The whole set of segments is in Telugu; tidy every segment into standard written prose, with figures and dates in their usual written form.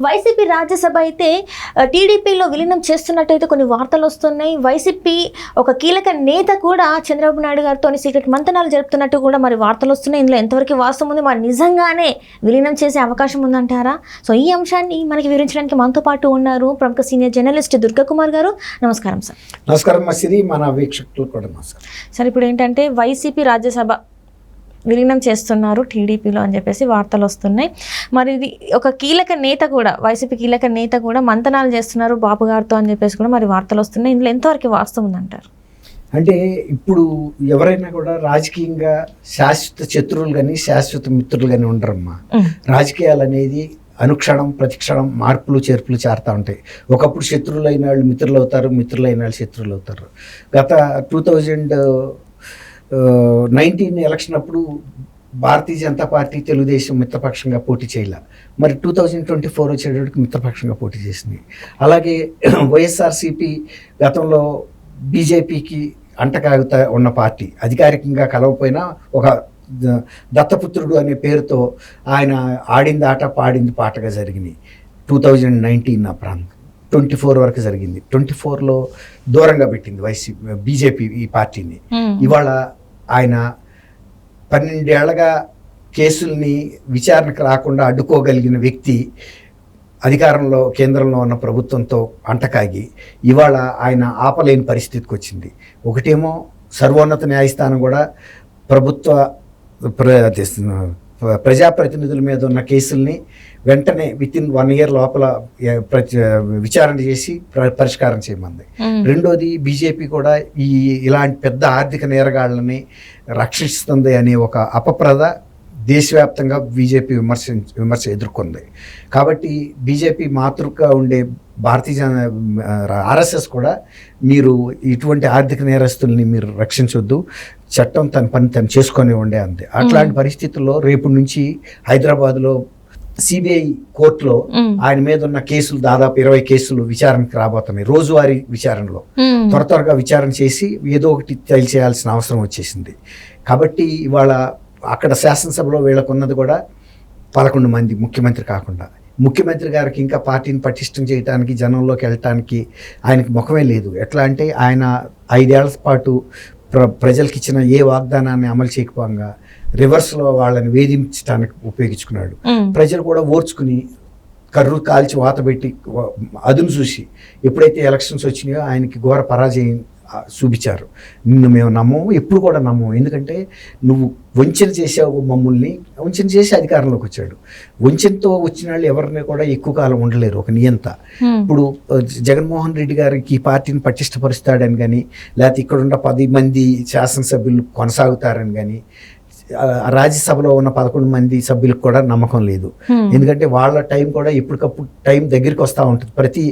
వైసీపీ రాజ్యసభ అయితే టీడీపీలో విలీనం చేస్తున్నట్టయితే కొన్ని వార్తలు వస్తున్నాయి. వైసీపీ ఒక కీలక నేత కూడా చంద్రబాబు నాయుడు గారితో సీక్రెట్ మంతనాలు జరుపుతున్నట్టు కూడా మరి వార్తలు వస్తున్నాయి. ఇందులో ఎంతవరకు వాస్తవం ఉంది, మరి నిజంగానే విలీనం చేసే అవకాశం ఉందంటారా? సో ఈ అంశాన్ని మనకి వివరించడానికి మనతో పాటు ఉన్నారు ప్రముఖ సీనియర్ జర్నలిస్ట్ దుర్గాకుమార్ గారు. నమస్కారం సార్. నమస్కారం సిరి, మన వీక్షకులు కూడా నమస్కారం సార్. ఇప్పుడు ఏంటంటే వైసీపీ రాజ్యసభ విలీనం చేస్తున్నారు టీడీపీలో అని చెప్పేసి వార్తలు వస్తున్నాయి. మరి ఇది ఒక కీలక నేత కూడా, వైసీపీ కీలక నేత కూడా మంతనాలు చేస్తున్నారు బాబు గారితో అని చెప్పేసి కూడా మరి వార్తలు వస్తున్నాయి. ఇందులో ఎంతవరకు వాస్తవం ఉందంటారు? అంటే ఇప్పుడు ఎవరైనా కూడా రాజకీయంగా శాశ్వత శత్రువులు కానీ శాశ్వత మిత్రులు కానీ ఉండరమ్మా. రాజకీయాలు అనేది అనుక్షణం ప్రతిక్షణం మార్పులు చేర్పులు చేరుతూ ఉంటాయి. ఒకప్పుడు శత్రువులు అయిన వాళ్ళు మిత్రులు అవుతారు, మిత్రులు అయిన వాళ్ళు శత్రువులు అవుతారు. గత 2019 ఎలక్షన్ అప్పుడు భారతీయ జనతా పార్టీ తెలుగుదేశం మిత్రపక్షంగా పోటీ చేయలే. మరి 2024 వచ్చేటప్పటికి మిత్రపక్షంగా పోటీ చేసింది. అలాగే వైఎస్ఆర్సీపీ గతంలో బీజేపీకి అంటకాగుతా ఉన్న పార్టీ, అధికారికంగా కలవపోయినా ఒక దత్తపుత్రుడు అనే పేరుతో ఆయన ఆడింది ఆట పాడింది పాటగా జరిగినాయి. 2019 ఆ ప్రాంతం 24 వరకు జరిగింది. 24లో దూరంగా పెట్టింది బీజేపీ ఈ పార్టీని. ఇవాళ ఆయన 12 ఏళ్లగా కేసుల్ని విచారణకు రాకుండా అడ్డుకోగలిగిన వ్యక్తి అధికారంలో కేంద్రంలో ఉన్న ప్రభుత్వంతో అంటకాగి ఇవాళ ఆయన ఆపలేని పరిస్థితికి వచ్చింది. ఒకటేమో సర్వోన్నత న్యాయస్థానం కూడా ప్రజాప్రతినిధుల మీద ఉన్న కేసుల్ని వెంటనే వితిన్ 1 year లోపల విచారణ చేసి పరిష్కారం చేయమంది. రెండోది బీజేపీ కూడా ఇలాంటి పెద్ద ఆర్థిక నేరగాళ్ళని రక్షిస్తుంది అనే ఒక అపప్రద దేశవ్యాప్తంగా బీజేపీ విమర్శ ఎదుర్కొంది. కాబట్టి బీజేపీ మాతృగా ఉండే ఆర్ఎస్ఎస్ కూడా మీరు ఇటువంటి ఆర్థిక నేరస్తుల్ని మీరు రక్షించొద్దు, చట్టం తన పని తను చేసుకొనివ్వండి అంతే. అట్లాంటి పరిస్థితుల్లో రేపు నుంచి హైదరాబాద్లో సిబిఐ కోర్టులో ఆయన మీద ఉన్న కేసులు దాదాపు 20 కేసులు విచారణకు రాబోతున్నాయి. రోజువారీ విచారణలో త్వరగా విచారణ చేసి ఏదో ఒకటి తేల్చేయాల్సిన అవసరం వచ్చేసింది. కాబట్టి ఇవాళ అక్కడ శాసనసభలో వీళ్ళకున్నది కూడా 11 మంది, ముఖ్యమంత్రి కాకుండా. ముఖ్యమంత్రి గారికి ఇంకా పార్టీని పటిష్టం చేయడానికి, జనంలోకి వెళ్ళటానికి ఆయనకి ముఖమే లేదు. ఎట్లా అంటే ఆయన 5 ఏళ్ల పాటు ప్రజలకు ఇచ్చిన ఏ వాగ్దానాన్ని అమలు చేయకపోగా రివర్స్లో వాళ్ళని వేధించడానికి ఉపయోగించుకున్నాడు. ప్రజలు కూడా ఓర్చుకుని కర్రు కాల్చి వాత పెట్టి అదును చూసి ఎప్పుడైతే ఎలక్షన్స్ వచ్చినాయో ఆయనకి ఘోర పరాజయం చూపించారు. నిన్ను మేము నమ్మము, ఎప్పుడు కూడా నమ్మము. ఎందుకంటే నువ్వు వంచన చేసావు, మమ్మల్ని వంచన చేసి అధికారంలోకి వచ్చాడు. వంచనతో వచ్చిన వాళ్ళు ఎవరిని కూడా ఎక్కువ కాలం ఉండలేరు, ఒక నియంత. ఇప్పుడు జగన్మోహన్ రెడ్డి గారికి ఈ పార్టీని పటిష్టపరుస్తాడని కానీ, లేకపోతే ఇక్కడున్న 10 మంది శాసనసభ్యులు కొనసాగుతారని కానీ, రాజ్యసభలో ఉన్న 11 మంది సభ్యులకు కూడా నమ్మకం లేదు. ఎందుకంటే వాళ్ళ టైం కూడా ఎప్పటికప్పుడు టైం దగ్గరికి వస్తూ ఉంటుంది. ప్రతి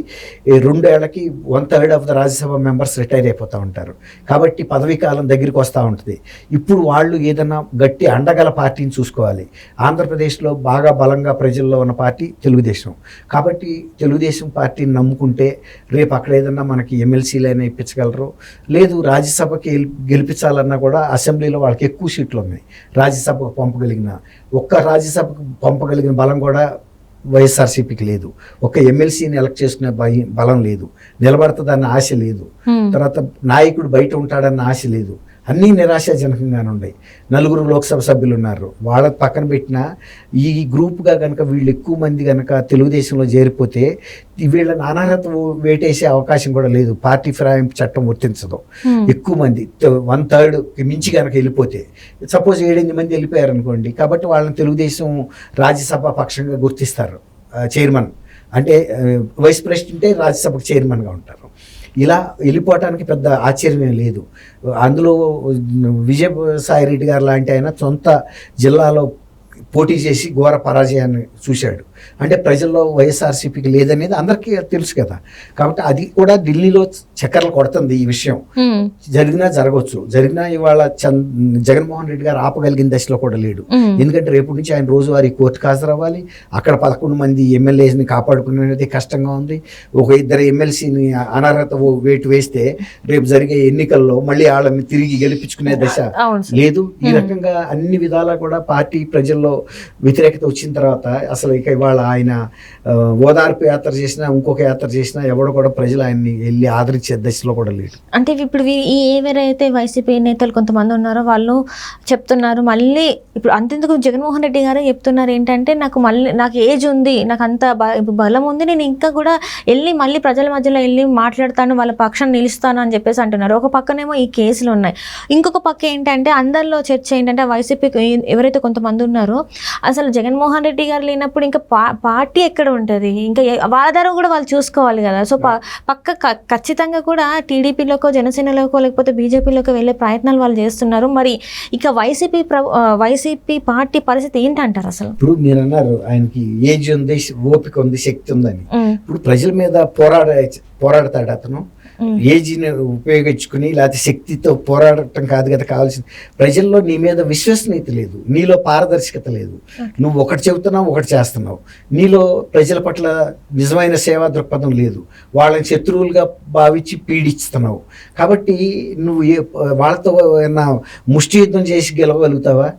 2 ఏళ్లకి 1/3 of the Rajya Sabha members retire అయిపోతూ ఉంటారు. కాబట్టి పదవీ కాలం దగ్గరికి వస్తూ ఉంటుంది. ఇప్పుడు వాళ్ళు ఏదైనా గట్టి అండగల పార్టీని చూసుకోవాలి. ఆంధ్రప్రదేశ్లో బాగా బలంగా ప్రజల్లో ఉన్న పార్టీ తెలుగుదేశం. కాబట్టి తెలుగుదేశం పార్టీని నమ్ముకుంటే రేపు అక్కడ ఏదన్నా మనకి ఎమ్మెల్సీలైనా ఇప్పించగలరు. లేదు రాజ్యసభకి గెలిపించాలన్నా కూడా అసెంబ్లీలో వాళ్ళకి ఎక్కువ సీట్లు ఉన్నాయి. రాజ్యసభకు పంపగలిగిన బలం కూడా వైఎస్ఆర్సీపీకి లేదు. ఒక ఎమ్మెల్సీని ఎలక్ట్ చేసుకునే బలం లేదు. నిలబడుతుందన్న ఆశ లేదు. తర్వాత నాయకుడు బయట ఉంటాడన్న ఆశ లేదు. అన్నీ నిరాశాజనకంగానే ఉన్నాయి. 4 లోక్సభ సభ్యులు ఉన్నారు. వాళ్ళ పక్కన పెట్టిన ఈ గ్రూప్గా కనుక వీళ్ళు ఎక్కువ మంది కనుక తెలుగుదేశంలో చేరిపోతే వీళ్ళని అనర్హత వేటేసే అవకాశం కూడా లేదు. పార్టీ ఫిరాయింపు చట్టం వర్తించదు. ఎక్కువ మంది 1/3 మించి కనుక వెళ్ళిపోతే, సపోజ్ 7-8 మంది వెళ్ళిపోయారు అనుకోండి, కాబట్టి వాళ్ళని తెలుగుదేశం రాజ్యసభ పక్షంగా గుర్తిస్తారు. చైర్మన్ అంటే వైస్ ప్రెసిడెంటే రాజ్యసభకు చైర్మన్గా ఉంటారు. ఇలా వెళ్ళిపోవటానికి పెద్ద ఆశ్చర్యమే లేదు. అందులో విజయసాయి రెడ్డి గారు లాంటి ఆయన సొంత జిల్లాలో పోటీ చేసి ఘోర పరాజయాన్ని చూశాడు. అంటే ప్రజల్లో వైఎస్ఆర్సీపీకి లేదనేది అందరికీ తెలుసు కదా. కాబట్టి అది కూడా ఢిల్లీలో చక్కర్లు కొడుతుంది. ఈ విషయం జరిగినా ఇవాళ జగన్మోహన్ రెడ్డి గారు ఆపగలిగిన దశలో కూడా లేడు. ఎందుకంటే రేపు నుంచి ఆయన రోజువారీ కోర్టుకు హాజరవ్వాలి. అక్కడ 11 మంది ఎమ్మెల్యేని కాపాడుకునేది కష్టంగా ఉంది. ఒక 2 ఎమ్మెల్సీని అనర్హత వేటు వేస్తే రేపు జరిగే ఎన్నికల్లో మళ్ళీ వాళ్ళని తిరిగి గెలిపించుకునే దశ లేదు. ఈ రకంగా అన్ని విధాలా కూడా పార్టీ ప్రజల్లో వ్యతిరేకత వచ్చిన తర్వాత అసలు ఇక ఇవాళ ఇవాళ ఆయన ఓదార్పు యాత్ర చేసినా ఇంకొక యాత్ర చేసినా ఎవడో కూడా ప్రజలు ఆయన్ని వెళ్ళి ఆదరించే దశలో కూడా లేడు. అంటే ఇప్పుడు ఎవరైతే వైసీపీ నేతలు కొంతమంది ఉన్నారో వాళ్ళు చెప్తున్నారు మళ్ళీ ఇప్పుడు అంతెందుకు జగన్మోహన్ రెడ్డి గారు చెప్తున్నారు ఏంటంటే నాకు ఏజ్ ఉంది, నాకు అంత బలం ఉంది, నేను ఇంకా కూడా మళ్ళీ ప్రజల మధ్యలో వెళ్ళి మాట్లాడతాను, వాళ్ళ పక్షాన్ని నిలుస్తాను అని చెప్పేసి అంటున్నారు. ఒక పక్కనేమో ఈ కేసులు ఉన్నాయి, ఇంకొక పక్క ఏంటంటే అందరిలో చర్చ ఏంటంటే వైసీపీ ఎవరైతే కొంతమంది ఉన్నారో అసలు జగన్మోహన్ రెడ్డి గారు లేనప్పుడు ఇంకా పార్టీ ఎక్కడ ఉంటుంది, ఇంకా వాళ్ళ ద్వారా కూడా వాళ్ళు చూసుకోవాలి కదా. సో ఖచ్చితంగా కూడా టీడీపీలోకో జనసేనలోకో లేకపోతే బీజేపీలోకి వెళ్ళే ప్రయత్నాలు వాళ్ళు చేస్తున్నారు. మరి ఇక వైసీపీ పార్టీ పరిస్థితి ఏంటంటారు అసలు? ఇప్పుడు మీరు అన్నారు ఆయనకి ఏజ్ ఉంది, ఓపిక ఉంది, శక్తి ఉందని. ఇప్పుడు ప్రజల మీద పోరాడతాడు అతను. ఏజ్ని ఉపయోగించుకుని లేకపోతే శక్తితో పోరాడటం కాదు కదా కావాల్సింది. ప్రజల్లో నీ మీద విశ్వసనీయత లేదు, నీలో పారదర్శకత లేదు, నువ్వు ఒకటి చెబుతున్నావు ఒకటి చేస్తున్నావు, నీలో ప్రజల పట్ల నిజమైన సేవా దృక్పథం లేదు, వాళ్ళని శత్రువులుగా భావించి పీడిస్తున్నావు. కాబట్టి నువ్వు వాళ్ళతో ఏమన్నా ముష్టి యుద్ధం చేసి గెలవగలుగుతావా?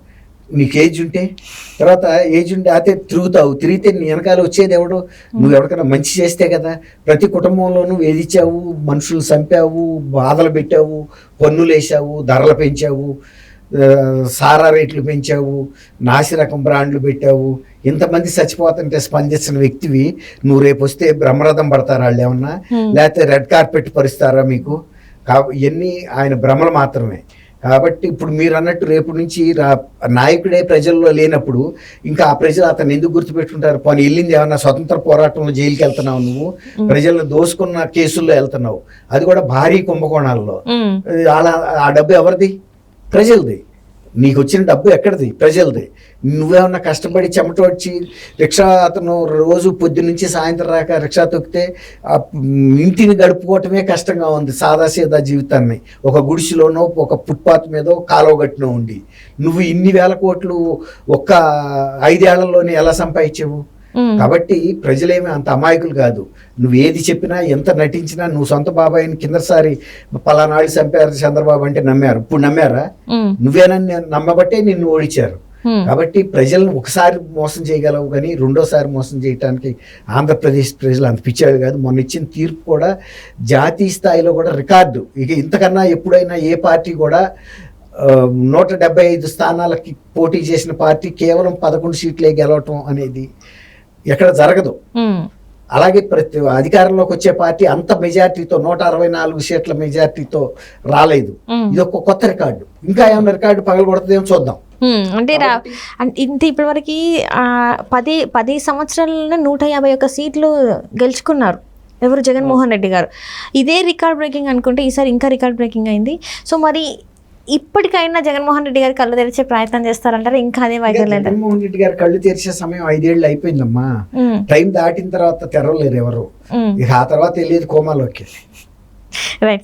నీకు ఏజ్ ఉంటే తర్వాత ఏజ్ ఉంటే అయితే తిరిగితే నీ వెనకాల వచ్చేది ఎవడు? నువ్వు ఎవరికైనా మంచి చేస్తే కదా. ప్రతి కుటుంబంలోనూ వేధించావు, మనుషులు చంపావు, బాధలు పెట్టావు, పన్నులు వేసావు, ధరలు పెంచావు, సారా రేట్లు పెంచావు, నాసిరకం బ్రాండ్లు పెట్టావు. ఇంతమంది చచ్చిపోతుంటే స్పందించిన వ్యక్తివి నువ్వు రేపు వస్తే బ్రహ్మరథం పడతారా వాళ్ళు ఏమన్నా? లేకపోతే రెడ్ కార్పెట్ పరుస్తారా మీకు? ఇవన్నీ ఆయన భ్రమలు మాత్రమే. కాబట్టి ఇప్పుడు మీరు అన్నట్టు రేపు నుంచి నాయకుడే ప్రజల్లో లేనప్పుడు ఇంకా ఆ ప్రజలు అతను ఎందుకు గుర్తుపెట్టుకుంటారు? పని వెళ్ళింది ఏమన్నా స్వతంత్ర పోరాటంలో జైలుకి వెళ్తున్నావు, నువ్వు ప్రజలను దోసుకున్న కేసుల్లో వెళ్తున్నావు, అది కూడా భారీ కుంభకోణాల్లో. ఆ డబ్బు ఎవరిది? ప్రజలది. నీకు వచ్చిన డబ్బు ఎక్కడిది? ప్రజలది. నువ్వేమన్నా కష్టపడి చెమట వచ్చి రిక్షా అతను రోజు పొద్దున్న నుంచి సాయంత్రం రాక రిక్షా తొక్కితే ఇంటిని గడుపుకోవటమే కష్టంగా ఉంది సాదాసీదా జీవితాన్ని. ఒక గుడిసెలోనో ఒక ఫుట్పాత్ మీదో కాలువ గట్టునో ఉండి నువ్వు ఇన్ని వేల కోట్లు ఒక్క 5 ఏళ్లలోనే ఎలా సంపాదించావు? కాబట్టి ప్రజలేమి అంత అమాయకులు కాదు. నువ్వు ఏది చెప్పినా ఎంత నటించినా నువ్వు సొంత బాబాయిని కిందసారి పలానాళ్ళు చంపారు చంద్రబాబు అంటే నమ్మారు. ఇప్పుడు నమ్మారా? నువ్వేనని నమ్మబట్టే నిన్ను ఓడించారు. కాబట్టి ప్రజలను ఒకసారి మోసం చేయగలవు కానీ రెండోసారి మోసం చేయడానికి ఆంధ్రప్రదేశ్ ప్రజలు అంత పిచ్చాడు కాదు. మొన్న ఇచ్చిన తీర్పు కూడా జాతీయ స్థాయిలో కూడా రికార్డు. ఇక ఇంతకన్నా ఎప్పుడైనా ఏ పార్టీ కూడా 175 స్థానాలకి పోటీ చేసిన పార్టీ కేవలం 11 సీట్లే గెలవటం అనేది ఎక్కడ జరగదు. అలాగే ప్రతి అధికారంలోకి వచ్చే పార్టీ అంత మెజార్టీతో 164 సీట్ల మెజార్టీతో రాలేదు. ఇది ఒక కొత్త రికార్డు. ఇంకా ఏమైనా రికార్డు పగలగొడుతుందేమో చూద్దాం. అంటే ఇంత ఇప్పటివరకు 10 సంవత్సరాలలో 151 సీట్లు గెలుచుకున్నారు ఎవరు? జగన్మోహన్ రెడ్డి గారు. ఇదే రికార్డ్ బ్రేకింగ్ అనుకుంటే ఈసారి ఇంకా రికార్డ్ బ్రేకింగ్ అయింది. సో మరి ఇప్పటికైనా జగన్మోహన్ రెడ్డి గారు కళ్ళు తెరిచే ప్రయత్నం చేస్తారంటారా? ఇంకా అదే వైఖరి? జగన్మోహన్ రెడ్డి గారు కళ్ళు తెరిచే సమయం 5 ఏళ్ళు అయిపోయిందమ్మా. టైం దాటిన తర్వాత తెరవలేరు ఎవరు. ఇక ఆ తర్వాత వెళ్ళేది కోమాలోకి. రైట్.